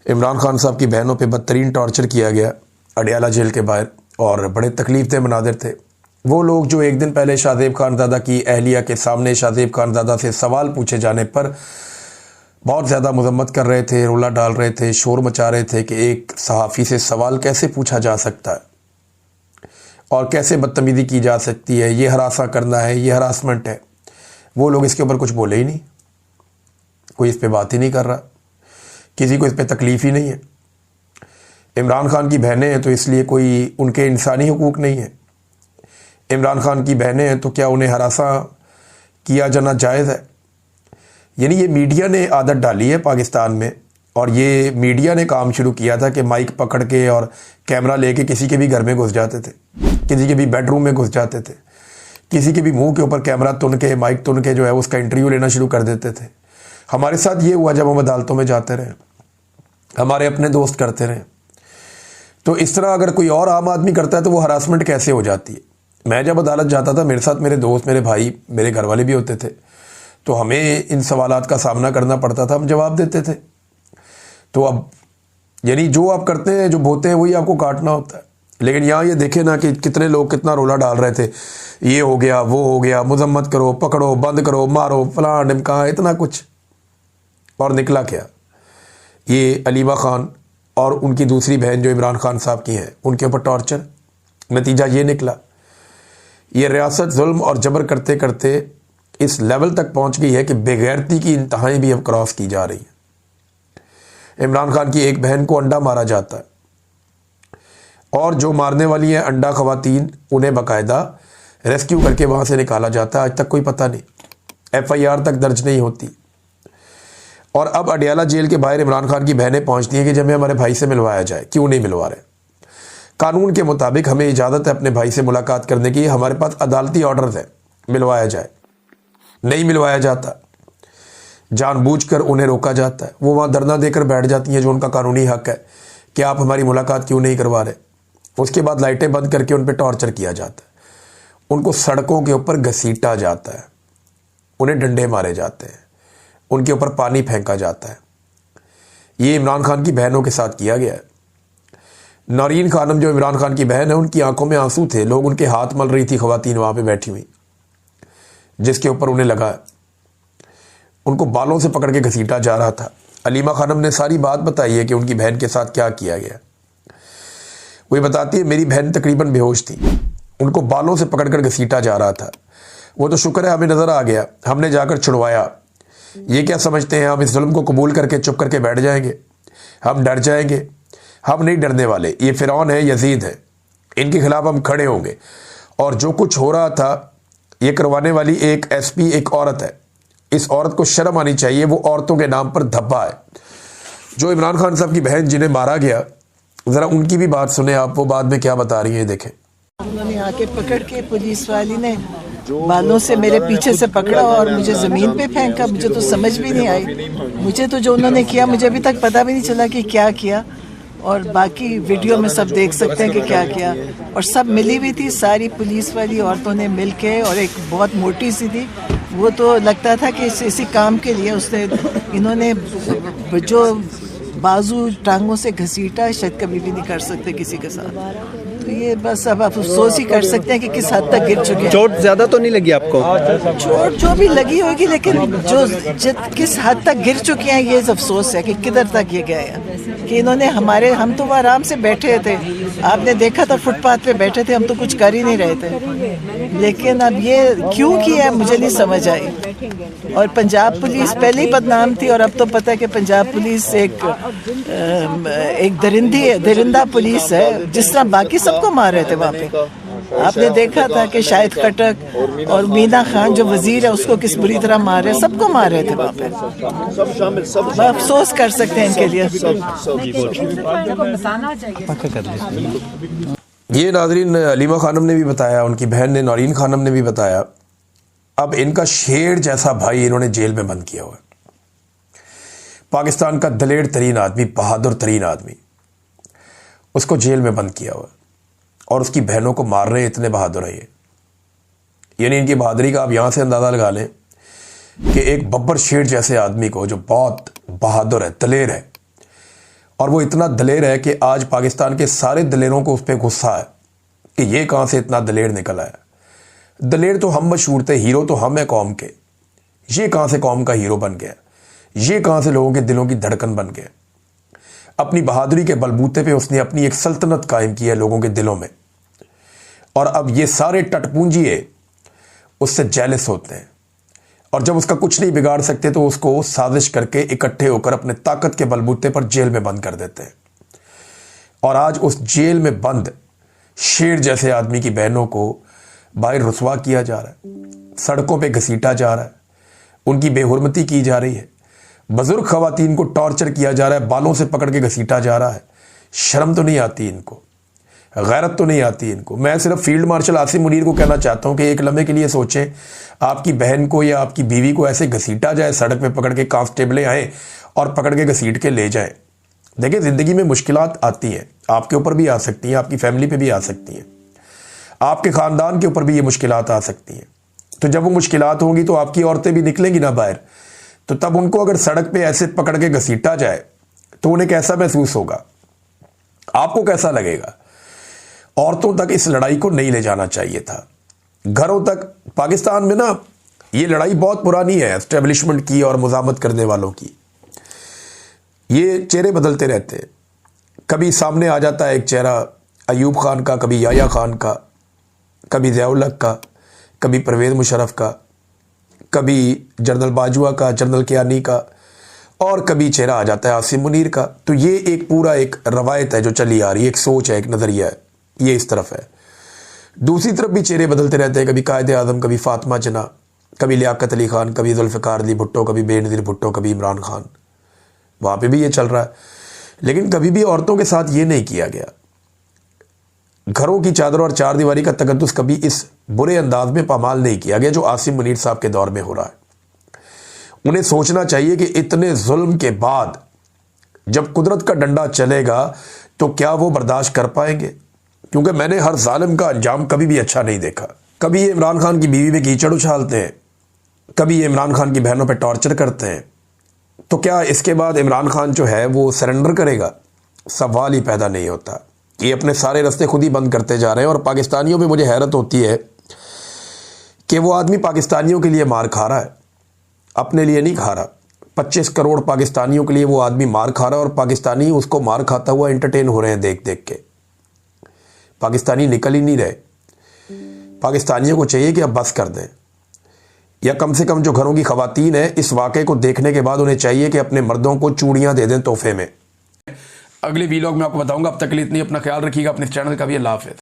इमरान खान साहब की बहनों पे बदतरीन टॉर्चर किया गया अडियाला जेल के बाहर, और बड़े तकलीफ मनाजिर थे। वो लोग जो एक दिन पहले शाहजेब खानज़ादा की अहलिया के सामने शाहजेब खानज़ादा से सवाल पूछे जाने पर बहुत ज़्यादा मजम्मत कर रहे थे, रोला डाल रहे थे, शोर मचा रहे थे कि एक सहाफ़ी से सवाल कैसे पूछा जा सकता है और कैसे बदतमीज़ी की जा सकती है, ये हरासा करना है, ये हरासमेंट है। वो लोग इसके ऊपर कुछ बोले ही नहीं, कोई इस पर बात ही नहीं कर रहा, किसी को इस पर तकलीफ़ ही नहीं है। इमरान खान की बहनें हैं तो इसलिए कोई उनके इंसानी हुकूक नहीं है। इमरान खान की बहनें हैं तो क्या उन्हें हरासा किया जाना जायज़ है? यानी ये मीडिया ने आदत डाली है पाकिस्तान में, और ये मीडिया ने काम शुरू किया था कि माइक पकड़ के और कैमरा लेके किसी के भी घर में घुस जाते थे, किसी के भी बेडरूम में घुस जाते थे, किसी के भी मुंह के ऊपर कैमरा तुन के, माइक तुन के जो है उसका इंटरव्यू लेना शुरू कर देते थे। हमारे साथ ये हुआ जब हम अदालतों में जाते रहे, हमारे अपने दोस्त करते रहे। तो इस तरह अगर कोई और आम आदमी करता है तो वो हरासमेंट कैसे हो जाती है? मैं जब अदालत जाता था, मेरे साथ मेरे दोस्त, मेरे भाई, मेरे घर वाले भी होते थे, तो हमें इन सवालात का सामना करना पड़ता था, हम जवाब देते थे। तो अब यानी जो आप करते हैं, जो बोते हैं, वही आपको काटना होता है। लेकिन यहाँ ये देखे ना कि कितने लोग कितना रोला डाल रहे थे, ये हो गया, वो हो गया, मजम्मत करो, पकड़ो, बंद करो, मारो, फलां ढिमका, इतना कुछ। और निकला क्या? ये अलीमा खान और उनकी दूसरी बहन जो इमरान खान साहब की हैं, उनके ऊपर टॉर्चर। नतीजा ये निकला, ये रियासत जुल्म और जबर करते करते इस लेवल तक पहुंच गई है कि बेगैरती की इंतहाएं भी अब क्रॉस की जा रही हैं। इमरान खान की एक बहन को अंडा मारा जाता है, और जो मारने वाली हैं अंडा खवातीन, उन्हें बाकायदा रेस्क्यू करके वहां से निकाला जाता है। आज तक कोई पता नहीं, FIR तक दर्ज नहीं होती। और अब अडियाला जेल के बाहर इमरान खान की बहनें पहुंचती हैं कि जब हमें हमारे भाई से मिलवाया जाए। क्यों नहीं मिलवा रहे? कानून के मुताबिक हमें इजाज़त है अपने भाई से मुलाकात करने की, हमारे पास अदालती ऑर्डर है, मिलवाया जाए। नहीं मिलवाया जाता, जानबूझकर उन्हें रोका जाता है। वो वहाँ धरना देकर बैठ जाती हैं, जो उनका कानूनी हक है कि आप हमारी मुलाकात क्यों नहीं करवा रहे। उसके बाद लाइटें बंद करके उन पर टॉर्चर किया जाता है, उनको सड़कों के ऊपर घसीटा जाता है, उन्हें डंडे मारे जाते हैं, उनके ऊपर पानी फेंका जाता है। ये इमरान खान की बहनों के साथ किया गया है। नौरीन खानम जो इमरान खान की बहन है, उनकी आंखों में आंसू थे, लोग उनके हाथ मल रही थी खवातीन वहां पे बैठी हुई, जिसके ऊपर उन्हें लगा है। उनको बालों से पकड़ के घसीटा जा रहा था। अलीमा खानम ने सारी बात बताई है कि उनकी बहन के साथ क्या किया गया। वो बताती है, मेरी बहन तकरीबन बेहोश थी, उनको बालों से पकड़कर घसीटा जा रहा था। वो तो शुक्र है हमें नजर आ गया, हमने जाकर छुड़वाया। ये क्या समझते हैं हम इस जुल्म को कबूल करके चुप करके बैठ जाएंगे? हम डर जाएंगे? हम नहीं डरने वाले। ये फिरौन है, यजीद है, इनके खिलाफ हम खड़े होंगे। और जो कुछ हो रहा था, ये करवाने वाली एक SP एक औरत है। इस औरत को शर्म आनी चाहिए, वो औरतों के नाम पर धब्बा है। जो इमरान खान साहब की बहन जिन्हें मारा गया, जरा उनकी भी बात सुने आप, वो बाद में क्या बता रही है, देखें। उन्होंने आके पकड़ के, पुलिस वाली ने बालों से मेरे पीछे से पकड़ा और मुझे जमीन पे फेंका। मुझे तो समझ भी नहीं आई, मुझे तो जो उन्होंने किया, मुझे अभी तक पता भी नहीं चला कि क्या किया। और बाकी वीडियो में सब देख सकते हैं कि क्या किया। और सब मिली हुई थी, सारी पुलिस वाली औरतों ने मिल के, और एक बहुत मोटी सी थी, वो तो लगता था कि इसी काम के लिए उसने, इन्होंने जो बाजू टांगों से घसीटा, शायद कभी भी नहीं कर सकते किसी के साथ। तो ये बस अब आप अफसोस ही कर सकते हैं कि किस हद तक गिर चुके हैं। चोट ज्यादा तो नहीं लगी आपको? चोट जो भी लगी होगी, लेकिन जो किस हद तक गिर चुके हैं, ये अफसोस है कि किधर तक ये गए हैं। कि इन्होंने हम तो आराम से बैठे थे, आपने देखा था फुटपाथ पे बैठे थे, हम तो कुछ कर ही नहीं रहे थे। लेकिन अब ये क्यों किया है मुझे नहीं समझ आई। और पंजाब पुलिस पहले ही बदनाम थी, और अब तो पता है कि पंजाब पुलिस एक दरिंदा पुलिस है, जिस तरह बाकी सबको मार रहे थे वहाँ पे। आपने देखा था कि शाहिद खटक और मीना खान जो वजीर है, उसको किस बुरी तरह मार रहे, सबको मार रहे थे वहाँ पे। अफसोस कर सकते हैं इनके लिए। ये नाजरीन अलीमा खानम ने भी बताया, उनकी बहन ने नौरीन खानम ने भी बताया। अब इनका शेर जैसा भाई इन्होंने जेल में बंद किया हुआ है। पाकिस्तान का दलेर तरीन आदमी, बहादुर तरीन आदमी, उसको जेल में बंद किया हुआ है, और उसकी बहनों को मार रहे हैं। इतने बहादुर है ये। यानी इनकी बहादुरी का आप यहां से अंदाजा लगा लें कि एक बब्बर शेर जैसे आदमी को, जो बहुत बहादुर है, दलेर है, और वो इतना दलेर है कि आज पाकिस्तान के सारे दलेरों को उस पर गुस्सा है कि ये कहाँ से इतना दलेर निकल आया। दलेर तो हम मशहूर थे, हीरो तो हम है कौम के, ये कहाँ से कौम का हीरो बन गया, ये कहाँ से लोगों के दिलों की धड़कन बन गया। अपनी बहादुरी के बलबूते पे उसने अपनी एक सल्तनत कायम की है लोगों के दिलों में, और अब ये सारे टटपूंजिए उससे जेलस होते हैं, और जब उसका कुछ नहीं बिगाड़ सकते तो उसको साजिश करके इकट्ठे होकर अपने ताकत के बलबूते पर जेल में बंद कर देते हैं। और आज उस जेल में बंद शेर जैसे आदमी की बहनों को बाहर रुसवा किया जा रहा है, सड़कों पे घसीटा जा रहा है, उनकी बेहुरमती की जा रही है, बुजुर्ग खवातीन को टॉर्चर किया जा रहा है, बालों से पकड़ के घसीटा जा रहा है। शर्म तो नहीं आती इनको, गैरत तो नहीं आती इनको। मैं सिर्फ फील्ड मार्शल आसिम मुनीर को कहना चाहता हूं कि एक लम्हे के लिए सोचें, आपकी बहन को या आपकी बीवी को ऐसे घसीटा जाए, सड़क पे पकड़ के कांस्टेबलें आए और पकड़ के घसीट के ले जाए। देखिए, जिंदगी में मुश्किलात आती हैं, आपके ऊपर भी आ सकती हैं, आपकी फैमिली पे भी आ सकती हैं, आपके खानदान के ऊपर भी ये मुश्किलात आ सकती हैं। तो जब वो मुश्किलात होंगी तो आपकी औरतें भी निकलेंगी ना बाहर, तो तब उनको अगर सड़क पे ऐसे पकड़ के घसीटा जाए तो उन्हें कैसा महसूस होगा, आपको कैसा लगेगा। औरतों तक इस लड़ाई को नहीं ले जाना चाहिए था, घरों तक। पाकिस्तान में ना ये लड़ाई बहुत पुरानी है एस्टेब्लिशमेंट की और मुजामत करने वालों की। ये चेहरे बदलते रहते हैं, कभी सामने आ जाता है एक चेहरा अयूब खान का, कभी याया खान का, कभी ज़ियाउल हक का, कभी परवेज़ मुशर्रफ का, कभी जनरल बाजवा का, जनरल कियानी का, और कभी चेहरा आ जाता है आसिम मुनीर का। तो ये एक पूरा एक रवायत है जो चली आ रही है, एक सोच है, एक नज़रिया है, ये इस तरफ है। दूसरी तरफ भी चेहरे बदलते रहते हैं, कभी कायदे आज़म, कभी फातिमा जना, कभी लियाकत अली खान, कभी जुल्फ़िकार अली भुट्टो, कभी बेनज़ीर भुट्टो, कभी इमरान खान, वहाँ पे भी ये चल रहा है। लेकिन कभी भी औरतों के साथ ये नहीं किया गया। घरों की चादर और चार दीवारी का तकद्दुस कभी इस बुरे अंदाज में पामाल नहीं किया गया जो आसिम मुनीर साहब के दौर में हो रहा है। उन्हें सोचना चाहिए कि इतने जुल्म के बाद जब कुदरत का डंडा चलेगा तो क्या वो बर्दाश्त कर पाएंगे, क्योंकि मैंने हर जालिम का अंजाम कभी भी अच्छा नहीं देखा। कभी ये इमरान खान की बीवी पे कीचड़ उछालते हैं, कभी ये इमरान खान की बहनों पे टॉर्चर करते हैं, तो क्या इसके बाद इमरान खान जो है वो सरेंडर करेगा? सवाल ही पैदा नहीं होता। ये अपने सारे रास्ते खुद ही बंद करते जा रहे हैं। और पाकिस्तानियों पे मुझे हैरत होती है कि वो आदमी पाकिस्तानियों के लिए मार खा रहा है, अपने लिए नहीं खा रहा। 25 करोड़ पाकिस्तानियों के लिए वो आदमी मार खा रहा है और पाकिस्तानी उसको मार खाता हुआ एंटरटेन हो रहे हैं देख देख के। पाकिस्तानी निकल ही नहीं रहे। पाकिस्तानियों को चाहिए कि अब बस कर दें, या कम से कम जो घरों की खवातीन है इस वाक़े को देखने के बाद उन्हें चाहिए कि अपने मर्दों को चूड़ियां दे दें तोहफे में। अगले वीलॉग में आपको बताऊंगा। अब तक के लिए इतनी, अपना ख्याल रखिएगा, अपने चैनल का भी। अल्लाह हाफ़िज़।